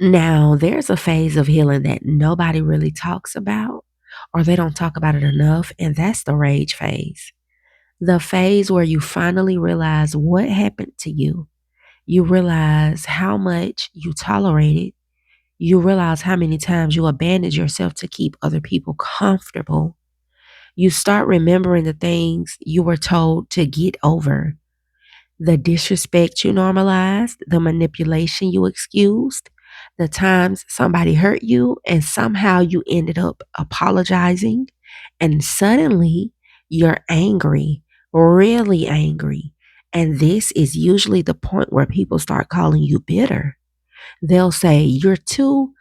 Now, there's a phase of healing that nobody really talks about, or they don't talk about it enough, and that's the rage phase. The phase where you finally realize what happened to you. You realize how much you tolerated. You realize how many times you abandoned yourself to keep other people comfortable. You start remembering the things you were told to get over, the disrespect you normalized, the manipulation you excused, the times somebody hurt you and somehow you ended up apologizing, and suddenly you're angry, really angry. And this is usually the point where people start calling you bitter. They'll say, you're too,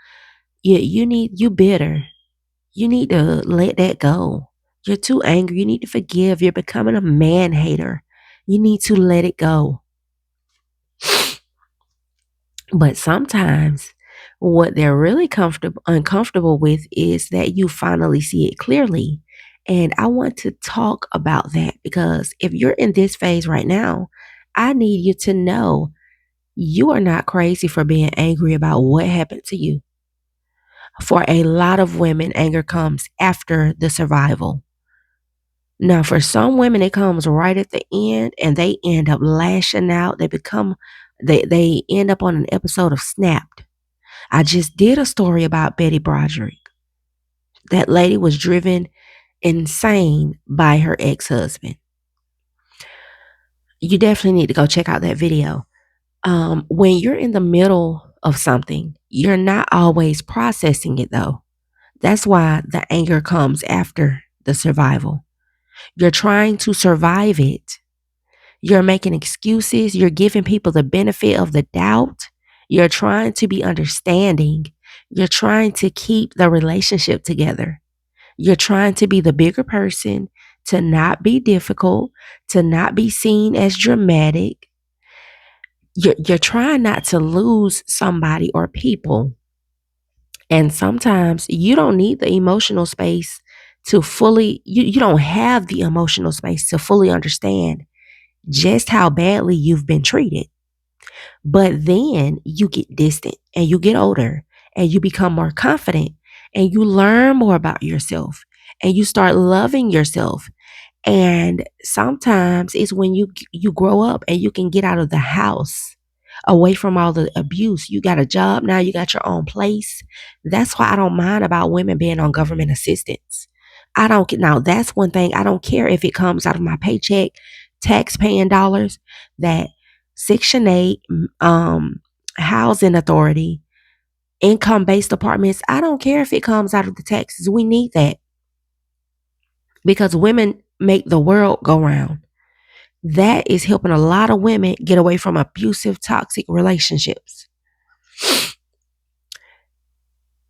you bitter. You need to let that go. You're too angry. You need to forgive. You're becoming a man hater. You need to let it go. But sometimes what they're really uncomfortable with is that you finally see it clearly. And I want to talk about that because if you're in this phase right now, I need you to know you are not crazy for being angry about what happened to you. For a lot of women, anger comes after the survival. Now, for some women, it comes right at the end and they end up lashing out. They end up on an episode of Snapped. I just did a story about Betty Broderick. That lady was driven insane by her ex husband. You definitely need to go check out that video. When you're in the middle of something, you're not always processing it though. That's why the anger comes after the survival. You're trying to survive it. You're making excuses. You're giving people the benefit of the doubt. You're trying to be understanding. You're trying to keep the relationship together. You're trying to be the bigger person, to not be difficult, to not be seen as dramatic. You're trying not to lose somebody or people. And sometimes you don't need the emotional space to fully, you don't have the emotional space to fully understand just how badly you've been treated. But then you get distant and you get older and you become more confident and you learn more about yourself and you start loving yourself. And sometimes it's when you grow up and you can get out of the house away from all the abuse. You got a job now, you got your own place. That's why I don't mind about women being on government assistance. I don't get now that's one thing I don't care if it comes out of my paycheck, tax paying dollars, that Section 8 housing authority, income based apartments. I don't care if it comes out of the taxes. We need that because women make the world go round. That is helping a lot of women get away from abusive, toxic relationships.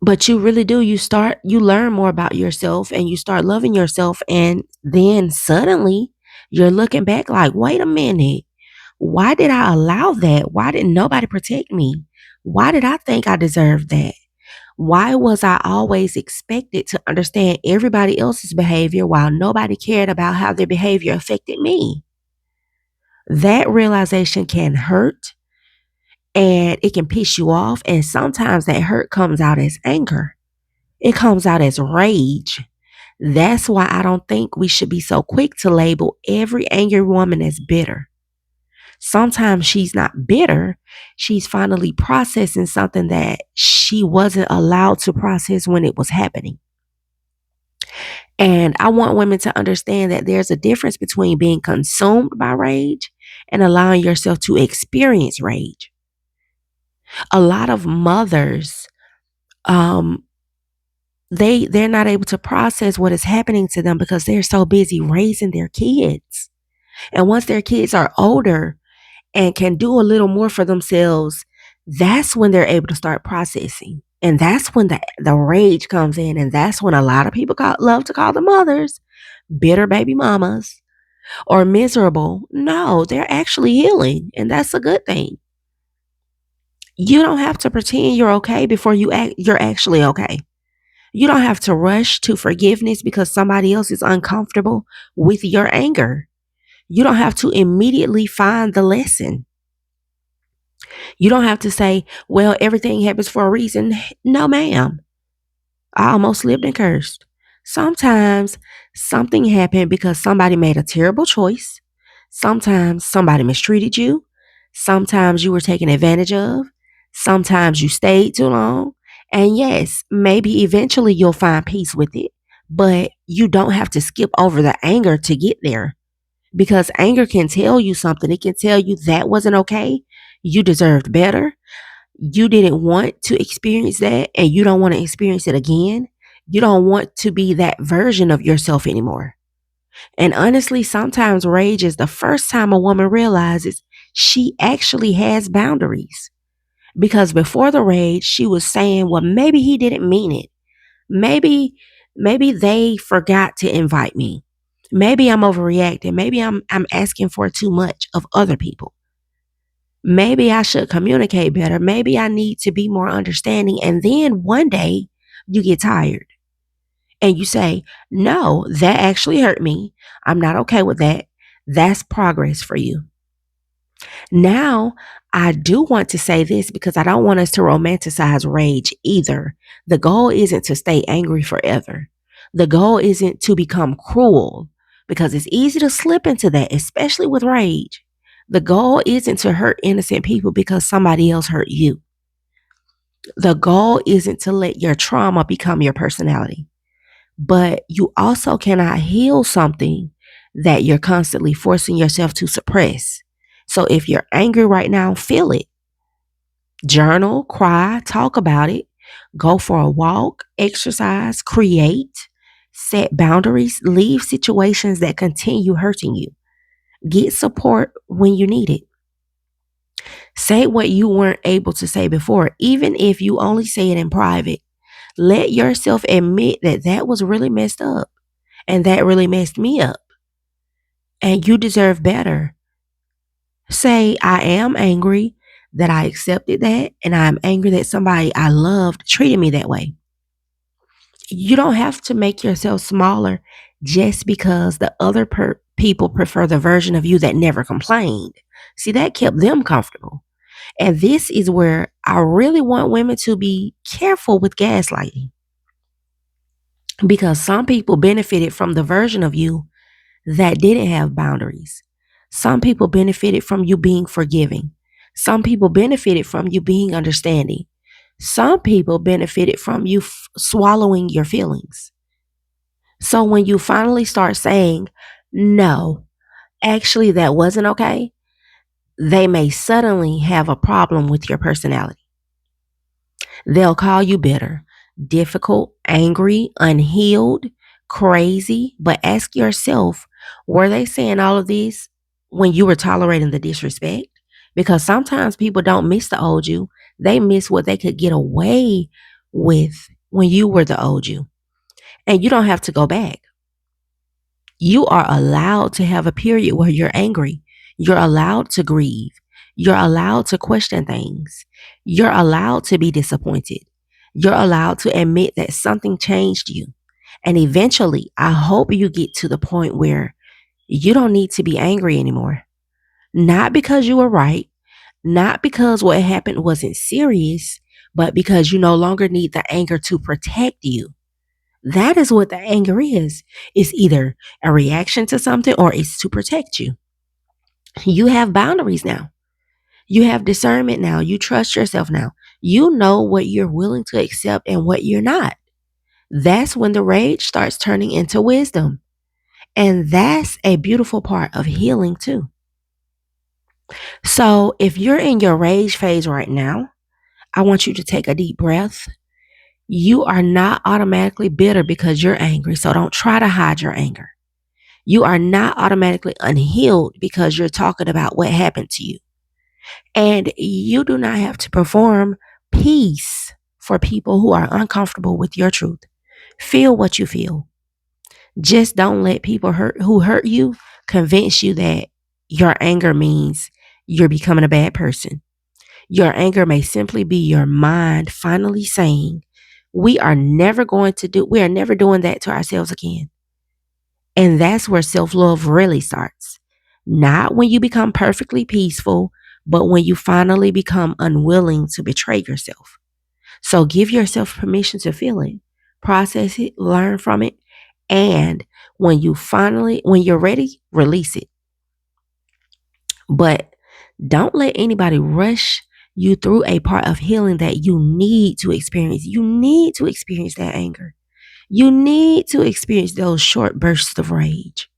But you really do. You learn more about yourself and you start loving yourself. And then suddenly you're looking back like, wait a minute. Why did I allow that? Why didn't nobody protect me? Why did I think I deserved that? Why was I always expected to understand everybody else's behavior while nobody cared about how their behavior affected me? That realization can hurt and it can piss you off. And sometimes that hurt comes out as anger, it comes out as rage. That's why I don't think we should be so quick to label every angry woman as bitter. Sometimes she's not bitter. She's finally processing something that she wasn't allowed to process when it was happening. And I want women to understand that there's a difference between being consumed by rage and allowing yourself to experience rage. A lot of mothers, um, they're not able to process what is happening to them because they're so busy raising their kids. And once their kids are older and can do a little more for themselves, that's when they're able to start processing. And that's when the rage comes in. And that's when a lot of people love to call the mothers bitter baby mamas or miserable. No, they're actually healing. And that's a good thing. You don't have to pretend you're okay before you're actually okay. You don't have to rush to forgiveness because somebody else is uncomfortable with your anger. You don't have to immediately find the lesson. You don't have to say, well, everything happens for a reason. No, ma'am. I almost lived and cursed. Sometimes something happened because somebody made a terrible choice. Sometimes somebody mistreated you. Sometimes you were taken advantage of. Sometimes you stayed too long. And yes, maybe eventually you'll find peace with it, but you don't have to skip over the anger to get there because anger can tell you something. It can tell you that wasn't okay. You deserved better. You didn't want to experience that and you don't want to experience it again. You don't want to be that version of yourself anymore. And honestly, sometimes rage is the first time a woman realizes she actually has boundaries. Because before the rage, she was saying, well, maybe he didn't mean it. Maybe, maybe they forgot to invite me. Maybe I'm overreacting. Maybe I'm asking for too much of other people. Maybe I should communicate better. Maybe I need to be more understanding. And then one day you get tired and you say, no, that actually hurt me. I'm not okay with that. That's progress for you. Now, I do want to say this because I don't want us to romanticize rage either. The goal isn't to stay angry forever. The goal isn't to become cruel because it's easy to slip into that, especially with rage. The goal isn't to hurt innocent people because somebody else hurt you. The goal isn't to let your trauma become your personality. But you also cannot heal something that you're constantly forcing yourself to suppress. So if you're angry right now, feel it. Journal, cry, talk about it. Go for a walk, exercise, create, set boundaries, leave situations that continue hurting you. Get support when you need it. Say what you weren't able to say before, even if you only say it in private. Let yourself admit that that was really messed up and that really messed me up and you deserve better. Say, I am angry that I accepted that and I'm angry that somebody I loved treated me that way. You don't have to make yourself smaller just because the other people prefer the version of you that never complained. See, that kept them comfortable. And this is where I really want women to be careful with gaslighting because some people benefited from the version of you that didn't have boundaries. Some people benefited from you being forgiving. Some people benefited from you being understanding. Some people benefited from you swallowing your feelings. So when you finally start saying, no, actually, that wasn't okay, they may suddenly have a problem with your personality. They'll call you bitter, difficult, angry, unhealed, crazy. But ask yourself, were they saying all of this when you were tolerating the disrespect? Because sometimes people don't miss the old you, they miss what they could get away with when you were the old you. And you don't have to go back. You are allowed to have a period where you're angry. You're allowed to grieve. You're allowed to question things. You're allowed to be disappointed. You're allowed to admit that something changed you. And eventually, I hope you get to the point where you don't need to be angry anymore. Not because you were right, not because what happened wasn't serious, but because you no longer need the anger to protect you. That is what the anger is. It's either a reaction to something or it's to protect you. You have boundaries now. You have discernment now. You trust yourself now. You know what you're willing to accept and what you're not. That's when the rage starts turning into wisdom. And that's a beautiful part of healing too. So if you're in your rage phase right now, I want you to take a deep breath. You are not automatically bitter because you're angry. So don't try to hide your anger. You are not automatically unhealed because you're talking about what happened to you. And you do not have to perform peace for people who are uncomfortable with your truth. Feel what you feel. Just don't let people who hurt you convince you that your anger means you're becoming a bad person. Your anger may simply be your mind finally saying, we are never doing that to ourselves again. And that's where self love really starts. Not when you become perfectly peaceful, but when you finally become unwilling to betray yourself. So give yourself permission to feel it, process it, learn from it, and when you're ready, release it. But don't let anybody rush you through a part of healing that you need to experience. You need to experience that anger. You need to experience those short bursts of rage.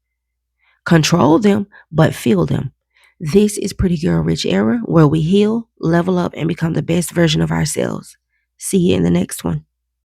Control them, but feel them. This is Pretty Girl Rich Era, where we heal, level up, and become the best version of ourselves. See you in the next one.